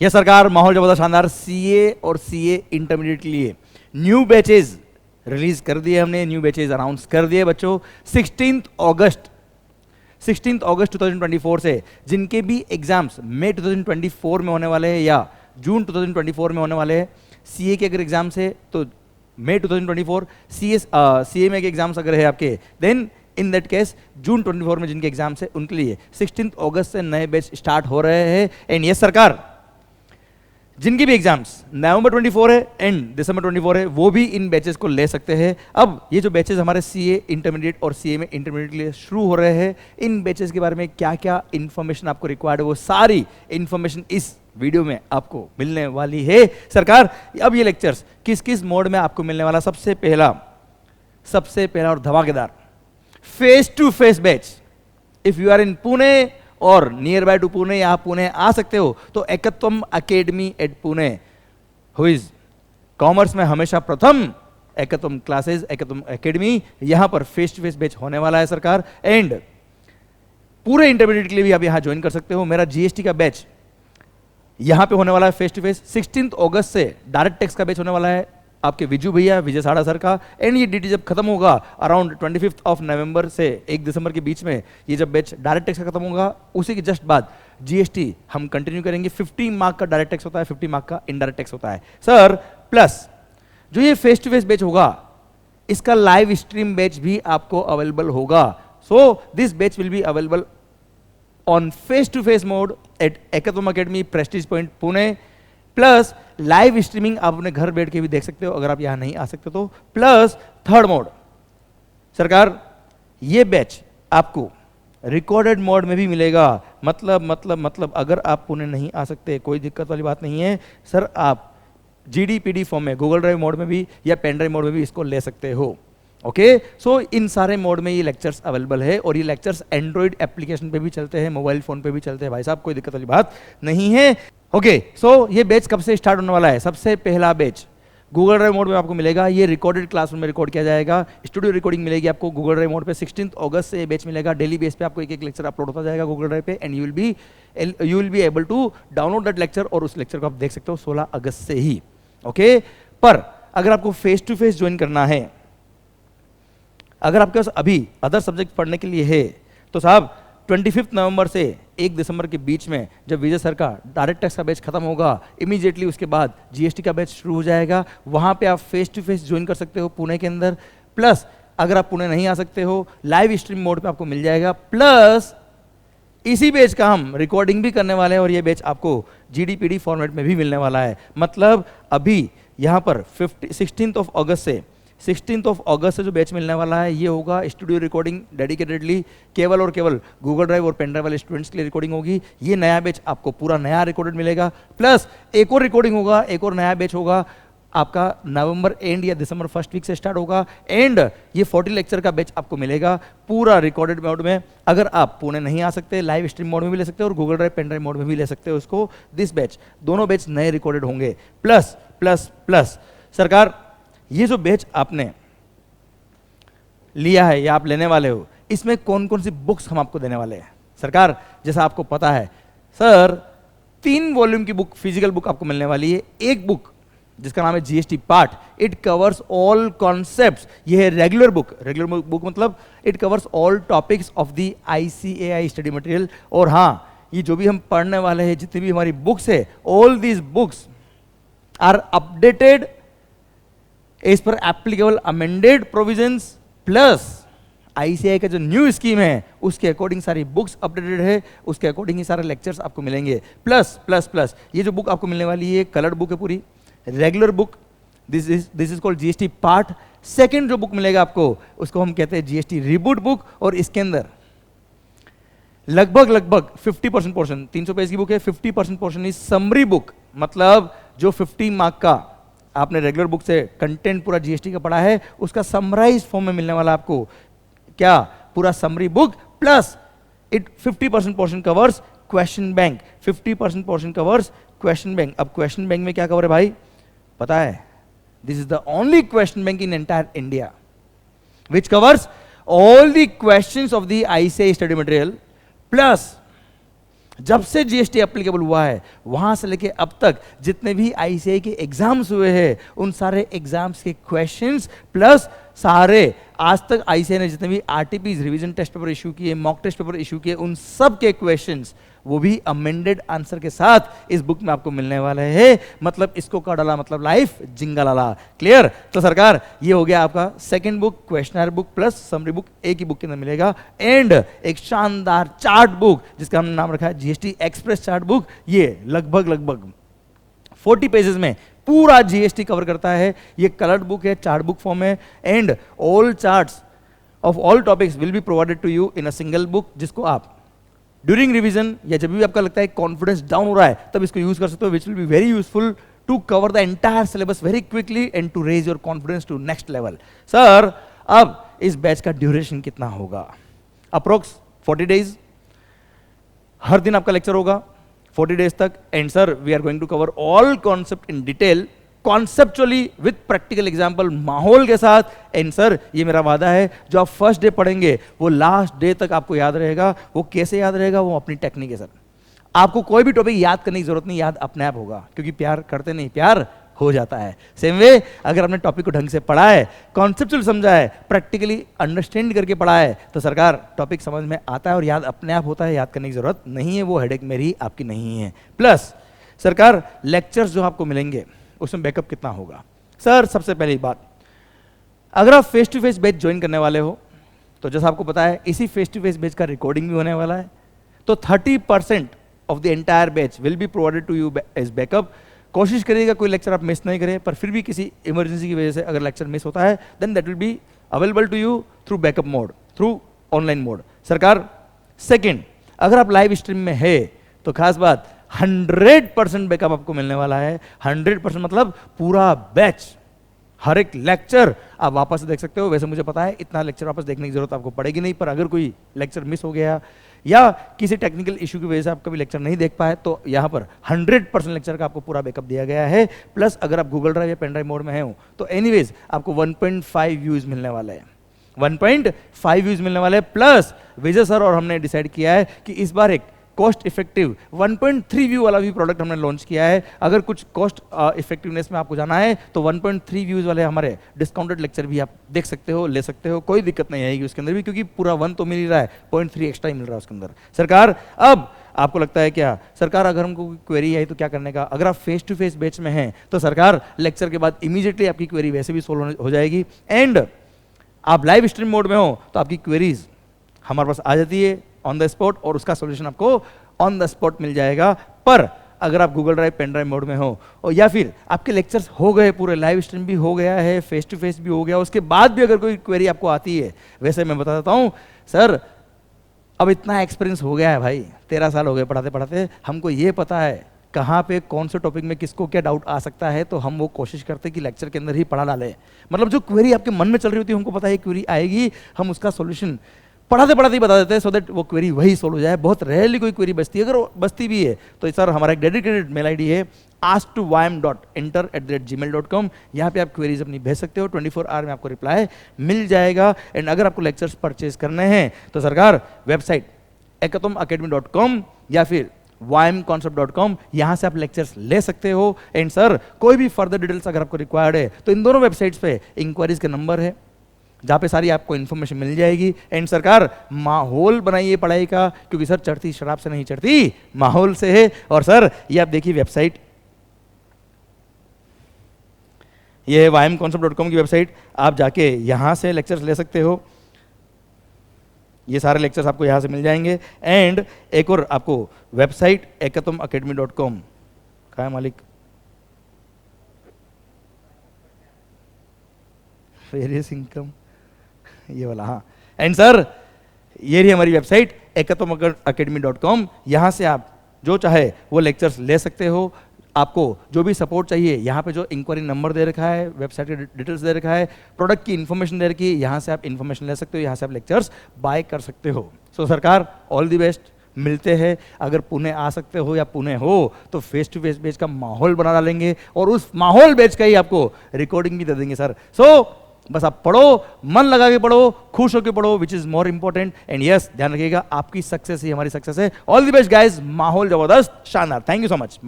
यह सरकार माहौल जबरदस्त शानदार सीए और सीए इंटरमीडिएट के लिए न्यू बैचेज रिलीज कर दिए हमने, न्यू बैचेज अनाउंस कर दिए बच्चों। 16 अगस्त 2024 से जिनके भी एग्जाम्स मई 2024 में होने वाले हैं या जून 2024 में होने वाले हैं, सीए के अगर एग्जाम्स है तो मई 2024, सीए में के एग्जाम्स अगर है आपके, देन इन दैट केस जून 24 में जिनके एग्जाम्स है उनके लिए 16 अगस्त से नए बैच स्टार्ट हो रहे हैं। एंड यस सरकार, जिनकी भी एग्जाम्स नवंबर 24 है एंड दिसंबर 24 है वो भी इन बैचेस को ले सकते हैं। अब ये जो बैचेस हमारे सीए इंटरमीडिएट और सीए में इंटरमीडिएट के लिए शुरू हो रहे हैं, इन बैचेस के बारे में क्या क्या इंफॉर्मेशन आपको रिक्वायर्ड है वो सारी इंफॉर्मेशन इस वीडियो में आपको मिलने वाली है सरकार। अब ये लेक्चर्स किस किस मोड में आपको मिलने वाला, सबसे पहला और धमाकेदार face to face batch. If you are in Pune और नियर बाय टू पुणे या आप पुणे आ सकते हो तो Ekatvam academy at Pune, who is commerce में हमेशा प्रथम, एकत्वम क्लासेस, एकत्वम अकेडमी, यहां पर फेस टू फेस बैच होने वाला है सरकार। एंड पूरे इंटरमीडिएट के लिए भी आप यहां ज्वाइन कर सकते हो। मेरा जीएसटी का बैच यहां पे होने वाला है फेस टू फेस। 16 अगस्त से डायरेक्ट टैक्स का बैच होने वाला है आपके विजय साड़ा सर का। एंड ये डीटी जब खत्म होगा अराउंड 25 नवंबर से 1 दिसंबर के बीच में, ये जब बैच डायरेक्ट टैक्स का खत्म होगा उसी के जस्ट बाद जीएसटी हम कंटिन्यू करेंगे। 50 मार्क का डायरेक्ट टैक्स होता है, 50 मार्क का इनडायरेक्ट टैक्स होता है सर। प्लस जो ये फेस टू फेस बैच होगा इसका लाइव स्ट्रीम बैच भी आपको अवेलेबल होगा। So this batch will be available on face to face mode at Ekatvam academy prestige point Pune, plus live streaming आप अपने घर बैठ के भी देख सकते हो अगर आप यहां नहीं आ सकते तो। प्लस थर्ड मोड सरकार, ये बैच आपको रिकॉर्डेड मोड में भी मिलेगा। मतलब अगर आप पुणे नहीं आ सकते कोई दिक्कत वाली बात नहीं है सर, आप जीडीपीडी फॉर्म में गूगल ड्राइव मोड में भी या पेन ड्राइव मोड में भी इसको ले सकते हो। ओके, सो इन सारे मोड में ये लेक्चर्स अवेलेबल है और ये लेक्चर्स एंड्रॉइड एप्लीकेशन पे भी चलते हैं, मोबाइल फोन पे भी चलते हैं भाई साहब, कोई दिक्कत वाली बात नहीं है। ओके, सो ये बैच कब से स्टार्ट होने वाला है? सबसे पहला बैच गूगल ड्राइव मोड में आपको मिलेगा, ये रिकॉर्डेड क्लासरूम में रिकॉर्ड किया जाएगा, स्टूडियो रिकॉर्डिंग मिलेगी आपको गूगल ड्राइव मोड पे। 16 अगस्त से ये बैच मिलेगा, डेली बेस पे आपको एक एक लेक्चर अपलोड होता जाएगा गूगल ड्राइव पे and you will be able to download that lecture और उस लेक्चर को आप देख सकते हो 16 अगस्त से ही। ओके, पर अगर आपको फेस टू फेस ज्वाइन करना है, अगर आपके पास अभी अदर सब्जेक्ट पढ़ने के लिए है तो साहब 25 नवंबर से 1 दिसंबर के बीच में जब विजय सर का डायरेक्ट टैक्स का बैच खत्म होगा, इमीडिएटली उसके बाद जीएसटी का बैच शुरू हो जाएगा। वहां पे आप फेस टू फेस ज्वाइन कर सकते हो पुणे के अंदर। प्लस अगर आप पुणे नहीं आ सकते हो, लाइव स्ट्रीम मोड पे आपको मिल जाएगा। प्लस इसी बैच का हम रिकॉर्डिंग भी करने वाले हैं और ये बैच आपको जीडीपीडी फॉर्मेट में भी मिलने वाला है। मतलब अभी यहाँ पर 16 अगस्त से जो बैच मिलने वाला है ये होगा स्टूडियो रिकॉर्डिंग डेडिकेटेडली केवल और केवल गूगल ड्राइव और पेन ड्राइव वाले स्टूडेंट्स के लिए रिकॉर्डिंग होगी। ये नया बैच आपको पूरा नया रिकॉर्डेड मिलेगा। प्लस एक और रिकॉर्डिंग होगा, एक और नया बैच होगा आपका नवंबर एंड या दिसंबर फर्स्ट वीक से स्टार्ट होगा एंड ये 40 लेक्चर का बैच आपको मिलेगा पूरा रिकॉर्डेड मोड में। अगर आप पुणे नहीं आ सकते, लाइव स्ट्रीम मोड में भी ले सकते हो और Google drive pen drive mode में भी ले सकते हो उसको। दिस बैच, दोनों बैच नए रिकॉर्डेड होंगे। प्लस प्लस प्लस सरकार, ये जो बैच आपने लिया है या आप लेने वाले हो, इसमें कौन कौन सी बुक्स हम आपको देने वाले हैं सरकार? जैसा आपको पता है सर, 3 वॉल्यूम की बुक, फिजिकल बुक आपको मिलने वाली है। एक बुक जिसका नाम है GST part, it covers all concepts. ये है रेगुलर बुक मतलब it covers all topics of the ICAI study material. और हाँ, ये जो भी हम पढ़ने वाले हैं, जितनी भी हमारी बुक्स है, all these books are updated as per applicable amended provisions. Plus ICAI का जो न्यू स्कीम है उसके अकॉर्डिंग सारी बुक्स अपडेटेड है, उसके अकॉर्डिंग ही सारे लेक्चर्स आपको मिलेंगे। प्लस प्लस प्लस ये जो बुक आपको मिलने वाली है कलर्ड बुक है पूरी, regular book, this is called GST part. Second जो बुक मिलेगा आपको उसको हम कहते हैं जीएसटी रिबूट बुक और इसके अंदर लगभग 50% पोर्शन, 300 पेज की बुक है, 50% पोर्शन इज समरी बुक। मतलब जो 50 मार्क का आपने रेगुलर बुक से कंटेंट पूरा जीएसटी का पढ़ा है उसका समराइज फॉर्म में मिलने वाला आपको क्या, पूरा summary book. Plus it 50% portion covers question bank, 50% portion covers question bank. अब क्वेश्चन बैंक में क्या कवर है भाई पता है? This is the only question bank in entire India which covers all the questions of the ICI study material plus जब से GST applicable हुआ है वहां से लेके अब तक जितने भी आईसीआई के एग्जाम्स हुए हैं उन सारे एग्जाम्स के क्वेश्चंस प्लस सारे आज तक आईसीआई ने जितने भी RTPs revision test paper issue किए, मॉक टेस्ट पेपर इशू किए, उन सब के क्वेश्चंस वो भी अमेंडेड आंसर के साथ इस बुक में आपको मिलने वाले हैं। मतलब इसको का डाला मतलब लाइफ जिंगा लाला। क्लियर? तो सरकार ये हो गया आपका second book, questioner book plus summary book एक ही बुक के अंदर मिलेगा। एंड एक शानदार चार्ट बुक जिसका हमने नाम रखा है जीएसटी एक्सप्रेस चार्ट बुक। ये लगभग 40 पेजेस में पूरा जीएसटी कवर करता है। ये कलर्ड बुक है, चार्ट बुक फॉर्म है। And all charts of all topics will be provided to you in a single book, जिसको आप ड्यूरिंग रिवीजन या जब भी आपका लगता है कॉन्फिडेंस डाउन हो रहा है तब इसको यूज कर सकते हो, which will be very useful to cover the entire syllabus very quickly and to raise your confidence to next level. Sir अब इस बैच का ड्यूरेशन कितना होगा? अप्रोक्स 40 डेज, हर दिन आपका लेक्चर होगा 40 डेज तक। And sir we are going to cover all concept in detail, conceptually with practical example, माहौल के साथ। एंड सर ये मेरा वादा है जो आप फर्स्ट डे पढ़ेंगे वो लास्ट डे तक आपको याद रहेगा। वो कैसे याद रहेगा? वो अपनी टेक्निक है सर। आपको कोई भी टॉपिक याद करने की जरूरत नहीं, याद अपने आप होगा, क्योंकि प्यार करते नहीं, प्यार हो जाता है। सेम वे अगर आपने टॉपिक को ढंग से पढ़ा है, कॉन्सेप्चुअल समझा है, प्रैक्टिकली अंडरस्टैंड करके पढ़ा है, तो सरकार टॉपिक समझ में आता है और याद अपने आप होता है, याद करने की जरूरत नहीं है। वो हेडेक मेरी आपकी नहीं है। प्लस सरकार लेक्चर्स जो आपको मिलेंगे उसमें बैकअप कितना होगा? सर सबसे पहली बात, अगर आप face to face batch join करने वाले हो तो जैसा आपको पता है इसी फेस टू फेस बैच का रिकॉर्डिंग भी होने वाला है। तो 30% of the entire batch will be provided to you as backup. कोशिश करिएगा कोई लेक्चर आप मिस नहीं करें, पर फिर भी किसी इमरजेंसी की वजह से अगर लेक्चर मिस होता है then that will be available to you through backup mode, through online mode. सरकार सेकेंड, अगर आप लाइव स्ट्रीम में है तो खास बात 100% बैकअप आपको मिलने वाला है। 100% मतलब पूरा बैच, हर एक लेक्चर आप वापस से देख सकते हो। वैसे मुझे पता है इतना लेक्चर वापस देखने की जरूरत आपको पड़ेगी नहीं, पर अगर कोई लेक्चर मिस हो गया या किसी टेक्निकल इशू की वजह से आप कभी लेक्चर नहीं देख पाए तो यहाँ पर 100% लेक्चर का आपको पूरा बैकअप दिया गया है। प्लस अगर आप गूगल ड्राइव या पेन ड्राइव मोड में हैं तो एनीवेज आपको 1.5 व्यूज मिलने वाले हैं, 1.5 व्यूज मिलने वाले। प्लस विजय सर और हमने डिसाइड किया है कि इस बार एक कॉस्ट इफेक्टिव 1.3 व्यू वाला भी प्रोडक्ट हमने लॉन्च किया है। अगर कुछ कॉस्ट इफेक्टिवनेस में आपको जाना है तो 1.3 व्यूज वाले हमारे डिस्काउंटेड लेक्चर भी आप देख सकते हो, ले सकते हो, कोई दिक्कत नहीं आएगी उसके अंदर भी, क्योंकि पूरा 1 तो मिल ही रहा है, 0.3 एक्स्ट्रा ही मिल रहा है उसके अंदर। सरकार अब आपको लगता है क्या सरकार अगर हमको क्वेरी आई तो क्या करने का? अगर आप फेस टू फेस बैच में हैं तो सरकार लेक्चर के बाद इमीडिएटली आपकी क्वेरी वैसे भी सोल्व हो जाएगी। एंड आप लाइव स्ट्रीम मोड में हो तो आपकी क्वेरीज हमारे पास आ जाती है ऑन द स्पॉट और उसका सॉल्यूशन आपको ऑन द स्पॉट मिल जाएगा। पर अगर आप Google drive pen drive mode में हो और या फिर आपके लेक्चर्स हो गए, पूरे लाइव स्ट्रीम भी हो गया है, फेस टू फेस भी हो गया, उसके बाद भी अगर कोई क्वेरी आपको आती है, वैसे मैं बता देता हूं सर अब इतना एक्सपीरियंस हो गया है भाई, 13 साल हो गए पढ़ाते पढ़ाते, हमको ये पता है कहाँ पे कौन से टॉपिक में किसको क्या डाउट आ सकता है, तो हम वो कोशिश करते हैं कि लेक्चर के अंदर ही पढ़ा डालें। मतलब जो क्वेरी आपके मन में चल रही होती है हमको पता है क्वेरी आएगी, हम उसका सॉल्यूशन पढ़ाते पढ़ाते ही बता देते हैं सो दैट वो क्वेरी वही सोल्व हो जाए। बहुत रेयरली कोई क्वेरी बचती है, अगर बचती भी है तो सर हमारा एक डेडिकेटेड मेल आईडी है ask2ym.enter@gmail.com। यहाँ पे आप क्वेरीज अपनी भेज सकते हो, 24 आवर में आपको रिप्लाई मिल जाएगा। एंड अगर आपको लेक्चर्स परचेज करने हैं तो सरकार वेबसाइट hackathonacademy.com या फिर ymconcept.com, यहाँ से आप लेक्चर्स ले सकते हो। एंड सर कोई भी फर्दर डिटेल्स अगर आपको रिक्वायर्ड है तो इन दोनों वेबसाइट्स पे इंक्वायरीज के नंबर है जहाँ पे सारी आपको इन्फॉर्मेशन मिल जाएगी। एंड सरकार माहौल बनाइए पढ़ाई का, क्योंकि सर चढ़ती शराब से नहीं चढ़ती माहौल से है। और सर ये आप देखिए वेबसाइट, ये है ymconcept.com की वेबसाइट, आप जाके यहाँ से लेक्चर्स ले सकते हो। ये सारे लेक्चर्स आपको यहाँ से मिल जाएंगे। एंड एक और आपको वेबसाइट hackathonacademy.com, कहाँ है मालिक? वेरियस इनकम, ये वाला, हाँ। एंड सर ये रही हमारी वेबसाइट hackathonacademy.com, यहाँ से आप जो चाहे वो लेक्चर्स ले सकते हो। आपको जो भी सपोर्ट चाहिए, यहाँ पे जो इंक्वायरी नंबर दे रखा है, वेबसाइट के डिटेल्स दे रखा है, प्रोडक्ट की इन्फॉर्मेशन दे रखी है, यहाँ से आप इन्फॉर्मेशन ले सकते हो, यहाँ से आप लेक्चर्स बाय कर सकते हो। सो सरकार ऑल द बेस्ट, मिलते हैं। अगर पुणे आ सकते हो या पुणे हो तो फेस टू फेस बैच का माहौल बना डालेंगे और उस माहौल बैच का ही आपको रिकॉर्डिंग भी दे देंगे सर। सो बस आप पढ़ो, मन लगा के पढ़ो, खुश होकर पढ़ो, which is more important. And yes, ध्यान रखिएगा आपकी सक्सेस ही हमारी सक्सेस है। ऑल द बेस्ट गाइस, माहौल जबरदस्त, शानदार। Thank you so much.